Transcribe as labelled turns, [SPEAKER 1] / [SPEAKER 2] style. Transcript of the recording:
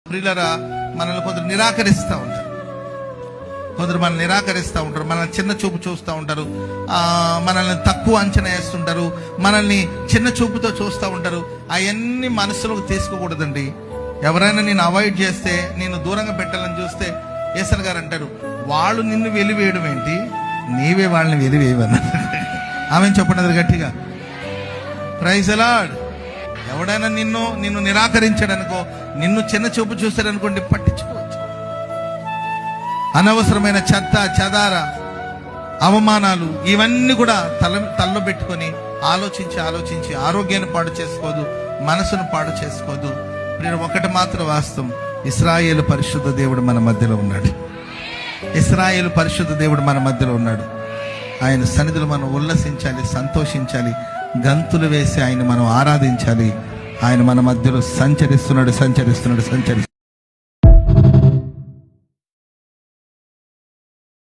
[SPEAKER 1] ప్రియులరా, మనల్ని కొందరు నిరాకరిస్తూ ఉంటారు. కొందరు మనల్ని నిరాకరిస్తూ ఉంటారు, మనల్ని చిన్న చూపు చూస్తూ ఉంటారు, మనల్ని తక్కువ అంచనా వేస్తుంటారు, మనల్ని చిన్న చూపుతో చూస్తూ ఉంటారు. అవన్నీ మనసులోకి తీసుకోకూడదండి. ఎవరైనా నేను అవాయిడ్ చేస్తే, నేను దూరంగా పెట్టాలని చూస్తే యేసయ్య గారు అంటారు, వాళ్ళు నిన్ను వెలివేయడం ఏంటి, నీవే వాళ్ళని వెలివేయవన్నారు. ఆమె చెప్పండి గట్టిగా, ప్రైజ్ ది లార్డ్. ఎవడైనా నిన్ను నిరాకరించాడనుకో, నిన్ను చిన్న చూపు చూస్తాడనుకోండి, పట్టించుకోవచ్చు. అనవసరమైన చెత్త చెదార అవమానాలు ఇవన్నీ కూడా తలలో పెట్టుకొని ఆలోచించి ఆరోగ్యాన్ని పాడు చేసుకోదు, మనసును పాడు చేసుకోదు. ఒకటి మాత్రం వాస్తవం, ఇశ్రాయేలు పరిశుద్ధ దేవుడు మన మధ్యలో ఉన్నాడు. ఇశ్రాయేలు పరిశుద్ధ దేవుడు మన మధ్యలో ఉన్నాడు. ఆయన సన్నిధిలో మనం ఉల్లసించాలి, సంతోషించాలి, గంతులు వేసి ఆయన మనం ఆరాధించాలి. ఆయన మన మధ్యలో సంచరిస్తున్నాడు.